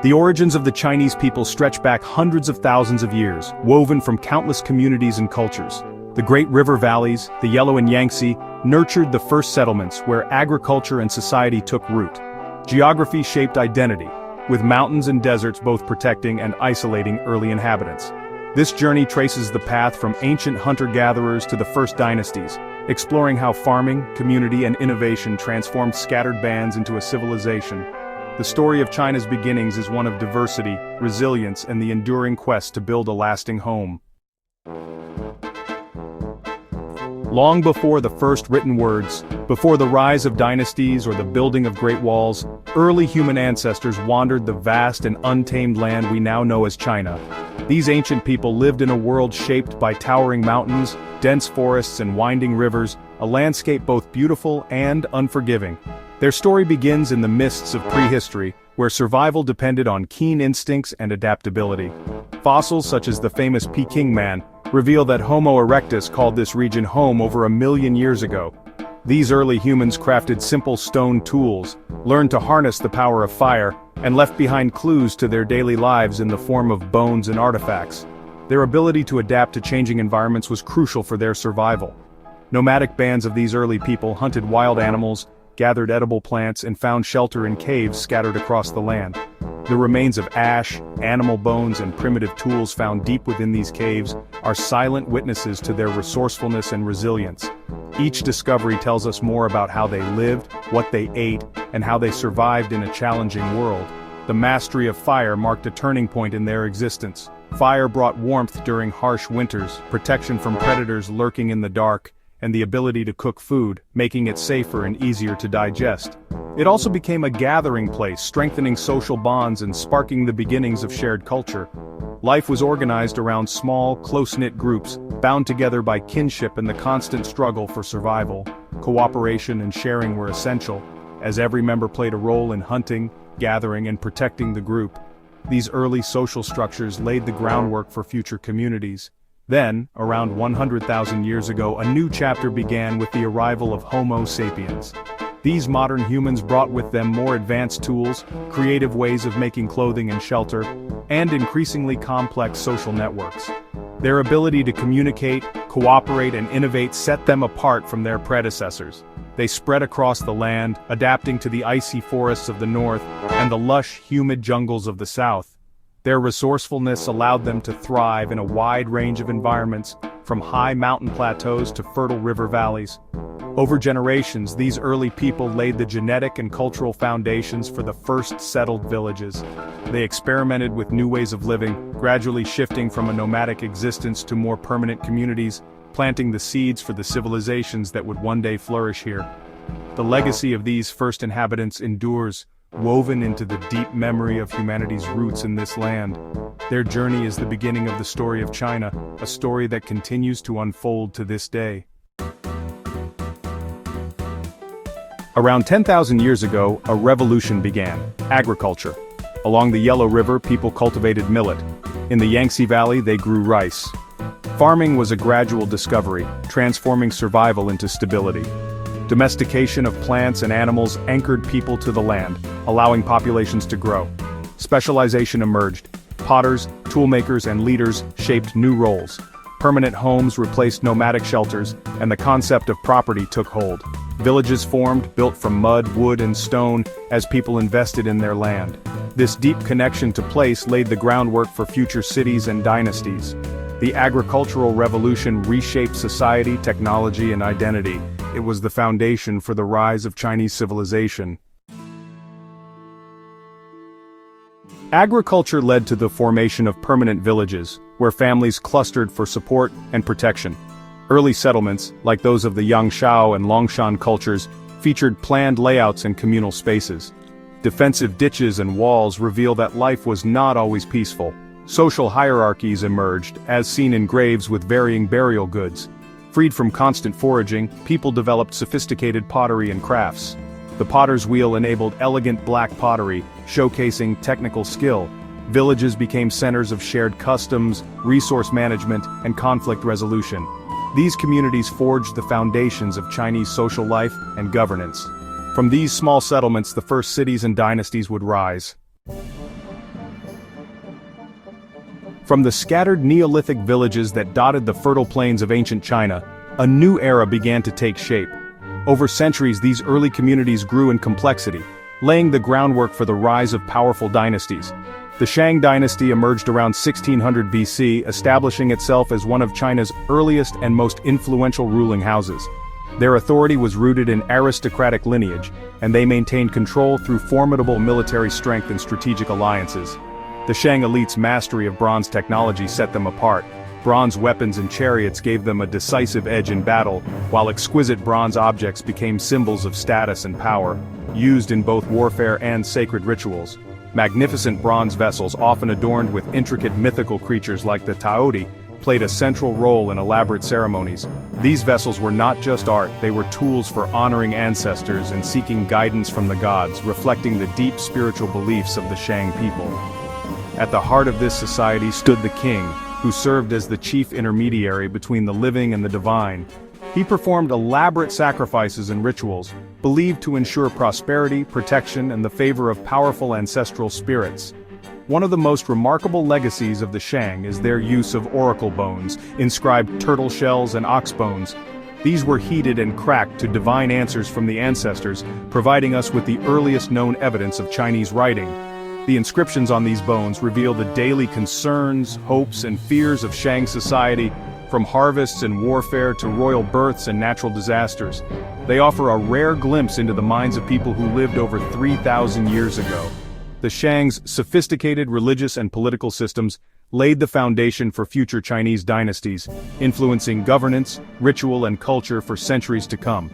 The origins of the Chinese people stretch back hundreds of thousands of years, woven from countless communities and cultures. The great river valleys, the Yellow and Yangtze, nurtured the first settlements where agriculture and society took root. Geography shaped identity, with mountains and deserts both protecting and isolating early inhabitants. This journey traces the path from ancient hunter-gatherers to the first dynasties, exploring how farming, community, and innovation transformed scattered bands into a civilization. The story of China's beginnings is one of diversity, resilience, and the enduring quest to build a lasting home. Long before the first written words, before the rise of dynasties or the building of great walls, early human ancestors wandered the vast and untamed land we now know as China. These ancient people lived in a world shaped by towering mountains, dense forests, and winding rivers, a landscape both beautiful and unforgiving. Their story begins in the mists of prehistory, where survival depended on keen instincts and adaptability. Fossils such as the famous Peking man reveal that Homo erectus called this region home over 1 million years ago. These early humans crafted simple stone tools, learned to harness the power of fire, and left behind clues to their daily lives in the form of bones and artifacts. Their ability to adapt to changing environments was crucial for their survival. Nomadic bands of these early people hunted wild animals, gathered edible plants, and found shelter in caves scattered across the land. The remains of ash, animal bones, and primitive tools found deep within these caves are silent witnesses to their resourcefulness and resilience. Each discovery tells us more about how they lived, what they ate, and how they survived in a challenging world. The mastery of fire marked a turning point in their existence. Fire brought warmth during harsh winters, protection from predators lurking in the dark, and the ability to cook food, making it safer and easier to digest. It also became a gathering place, strengthening social bonds and sparking the beginnings of shared culture. Life was organized around small, close-knit groups, bound together by kinship and the constant struggle for survival. Cooperation and sharing were essential, as every member played a role in hunting, gathering, and protecting the group. These early social structures laid the groundwork for future communities. Then, around 100,000 years ago, a new chapter began with the arrival of Homo sapiens. These modern humans brought with them more advanced tools, creative ways of making clothing and shelter, and increasingly complex social networks. Their ability to communicate, cooperate, and innovate set them apart from their predecessors. They spread across the land, adapting to the icy forests of the north and the lush, humid jungles of the south. Their resourcefulness allowed them to thrive in a wide range of environments, from high mountain plateaus to fertile river valleys. Over generations, these early people laid the genetic and cultural foundations for the first settled villages. They experimented with new ways of living, gradually shifting from a nomadic existence to more permanent communities, planting the seeds for the civilizations that would one day flourish here. The legacy of these first inhabitants endures, woven into the deep memory of humanity's roots in this land. Their journey is the beginning of the story of China, a story that continues to unfold to this day. Around 10,000 years ago, a revolution began: agriculture. Along the Yellow River, people cultivated millet. In the Yangtze Valley, they grew rice. Farming was a gradual discovery, transforming survival into stability. Domestication of plants and animals anchored people to the land, allowing populations to grow. Specialization emerged. Potters, toolmakers, and leaders shaped new roles. Permanent homes replaced nomadic shelters, and the concept of property took hold. Villages formed, built from mud, wood, and stone, as people invested in their land. This deep connection to place laid the groundwork for future cities and dynasties. The agricultural revolution reshaped society, technology, and identity. It was the foundation for the rise of Chinese civilization. Agriculture led to the formation of permanent villages, where families clustered for support and protection. Early settlements, like those of the Yangshao and Longshan cultures, featured planned layouts and communal spaces. Defensive ditches and walls reveal that life was not always peaceful. Social hierarchies emerged, as seen in graves with varying burial goods. Freed from constant foraging, people developed sophisticated pottery and crafts. The potter's wheel enabled elegant black pottery, showcasing technical skill. Villages became centers of shared customs, resource management, and conflict resolution. These communities forged the foundations of Chinese social life and governance. From these small settlements, the first cities and dynasties would rise. From the scattered Neolithic villages that dotted the fertile plains of ancient China, a new era began to take shape. Over centuries, these early communities grew in complexity, laying the groundwork for the rise of powerful dynasties. The Shang dynasty emerged around 1600 BC, establishing itself as one of China's earliest and most influential ruling houses. Their authority was rooted in aristocratic lineage, and they maintained control through formidable military strength and strategic alliances. The Shang elite's mastery of bronze technology set them apart. Bronze weapons and chariots gave them a decisive edge in battle, while exquisite bronze objects became symbols of status and power, used in both warfare and sacred rituals. Magnificent bronze vessels, often adorned with intricate mythical creatures like the Taoti, played a central role in elaborate ceremonies. These vessels were not just art, they were tools for honoring ancestors and seeking guidance from the gods, reflecting the deep spiritual beliefs of the Shang people. At the heart of this society stood the king, who served as the chief intermediary between the living and the divine. He performed elaborate sacrifices and rituals, believed to ensure prosperity, protection, and the favor of powerful ancestral spirits. One of the most remarkable legacies of the Shang is their use of oracle bones, inscribed turtle shells and ox bones. These were heated and cracked to divine answers from the ancestors, providing us with the earliest known evidence of Chinese writing. The inscriptions on these bones reveal the daily concerns, hopes, and fears of Shang society, from harvests and warfare to royal births and natural disasters. They offer a rare glimpse into the minds of people who lived over 3,000 years ago. The Shang's sophisticated religious and political systems laid the foundation for future Chinese dynasties, influencing governance, ritual, and culture for centuries to come.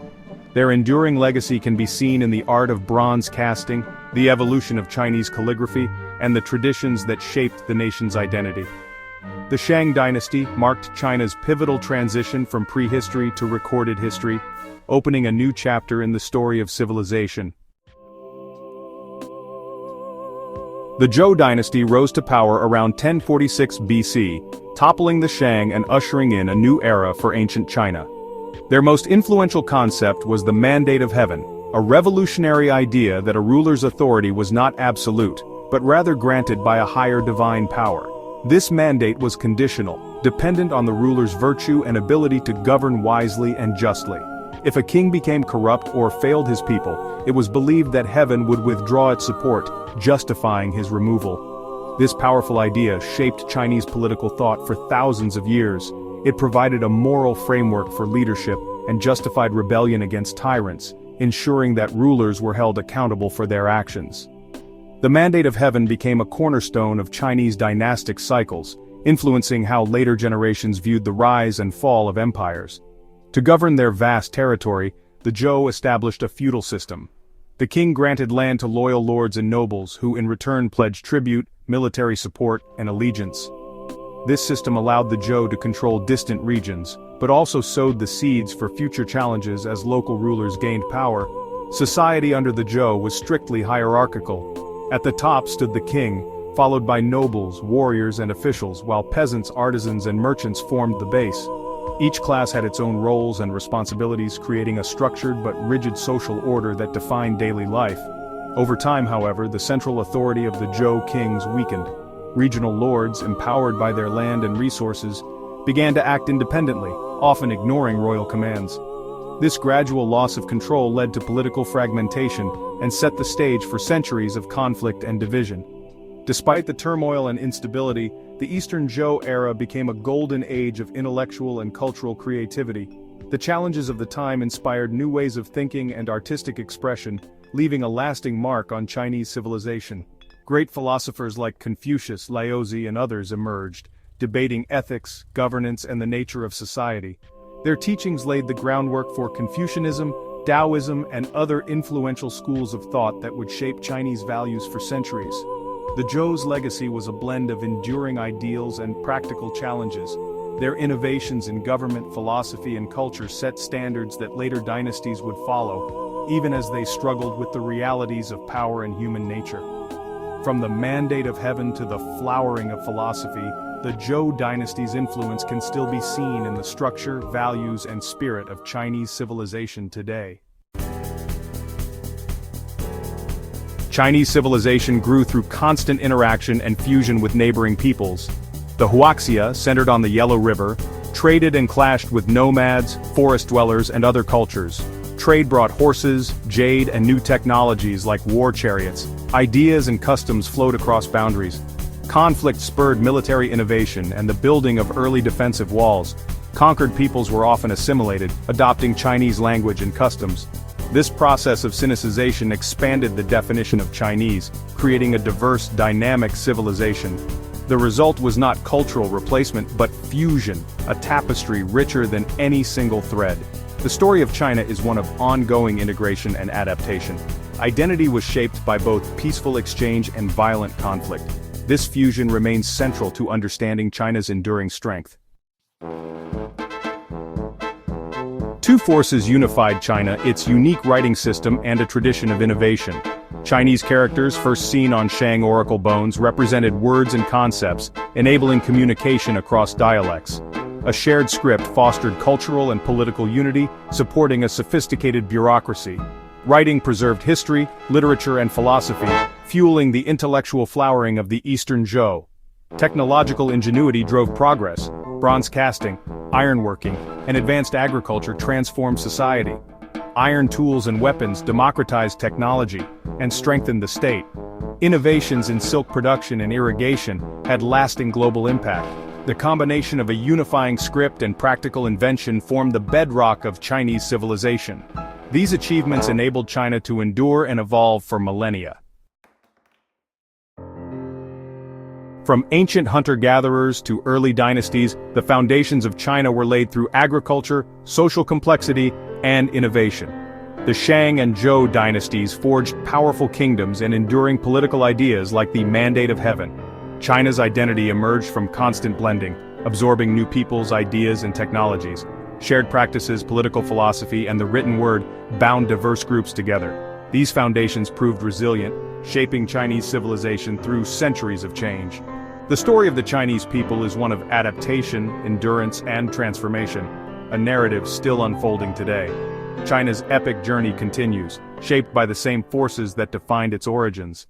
Their enduring legacy can be seen in the art of bronze casting, the evolution of Chinese calligraphy, and the traditions that shaped the nation's identity. The Shang dynasty marked China's pivotal transition from prehistory to recorded history, opening a new chapter in the story of civilization. The Zhou dynasty rose to power around 1046 BC, toppling the Shang and ushering in a new era for ancient China. Their most influential concept was the Mandate of Heaven, a revolutionary idea that a ruler's authority was not absolute, but rather granted by a higher divine power. This mandate was conditional, dependent on the ruler's virtue and ability to govern wisely and justly. If a king became corrupt or failed his people, it was believed that heaven would withdraw its support, justifying his removal. This powerful idea shaped Chinese political thought for thousands of years. It provided a moral framework for leadership and justified rebellion against tyrants, ensuring that rulers were held accountable for their actions. The Mandate of Heaven became a cornerstone of Chinese dynastic cycles, influencing how later generations viewed the rise and fall of empires. To govern their vast territory, the Zhou established a feudal system. The king granted land to loyal lords and nobles who in return pledged tribute, military support, and allegiance. This system allowed the Zhou to control distant regions, but also sowed the seeds for future challenges as local rulers gained power. Society under the Zhou was strictly hierarchical. At the top stood the king, followed by nobles, warriors, and officials, while peasants, artisans, and merchants formed the base. Each class had its own roles and responsibilities, creating a structured but rigid social order that defined daily life. Over time, however, the central authority of the Zhou kings weakened. Regional lords, empowered by their land and resources, began to act independently, often ignoring royal commands. This gradual loss of control led to political fragmentation and set the stage for centuries of conflict and division. Despite the turmoil and instability, the Eastern Zhou era became a golden age of intellectual and cultural creativity. The challenges of the time inspired new ways of thinking and artistic expression, leaving a lasting mark on Chinese civilization. Great philosophers like Confucius, Laozi, and others emerged, debating ethics, governance, and the nature of society. Their teachings laid the groundwork for Confucianism, Taoism, and other influential schools of thought that would shape Chinese values for centuries. The Zhou's legacy was a blend of enduring ideals and practical challenges. Their innovations in government, philosophy, and culture set standards that later dynasties would follow, even as they struggled with the realities of power and human nature. From the Mandate of Heaven to the flowering of philosophy, the Zhou dynasty's influence can still be seen in the structure, values, and spirit of Chinese civilization today. Chinese civilization grew through constant interaction and fusion with neighboring peoples. The Huaxia, centered on the Yellow River, traded and clashed with nomads, forest dwellers, and other cultures. Trade brought horses, jade, and new technologies like war chariots. Ideas and customs flowed across boundaries. Conflict spurred military innovation and the building of early defensive walls. Conquered peoples were often assimilated, adopting Chinese language and customs. This process of Sinicization expanded the definition of Chinese, creating a diverse, dynamic civilization. The result was not cultural replacement but fusion, a tapestry richer than any single thread. The story of China is one of ongoing integration and adaptation. Identity was shaped by both peaceful exchange and violent conflict. This fusion remains central to understanding China's enduring strength. Two forces unified China: its unique writing system and a tradition of innovation. Chinese characters, first seen on Shang oracle bones, represented words and concepts, enabling communication across dialects. A shared script fostered cultural and political unity, supporting a sophisticated bureaucracy. Writing preserved history, literature, and philosophy, fueling the intellectual flowering of the Eastern Zhou. Technological ingenuity drove progress. Bronze casting, ironworking, and advanced agriculture transformed society. Iron tools and weapons democratized technology and strengthened the state. Innovations in silk production and irrigation had lasting global impact. The combination of a unifying script and practical invention formed the bedrock of Chinese civilization. These achievements enabled China to endure and evolve for millennia. From ancient hunter-gatherers to early dynasties, the foundations of China were laid through agriculture, social complexity, and innovation. The Shang and Zhou dynasties forged powerful kingdoms and enduring political ideas like the Mandate of Heaven. China's identity emerged from constant blending, absorbing new peoples, ideas, and technologies. Shared practices, political philosophy, and the written word bound diverse groups together. These foundations proved resilient, shaping Chinese civilization through centuries of change. The story of the Chinese people is one of adaptation, endurance, and transformation, a narrative still unfolding today. China's epic journey continues, shaped by the same forces that defined its origins.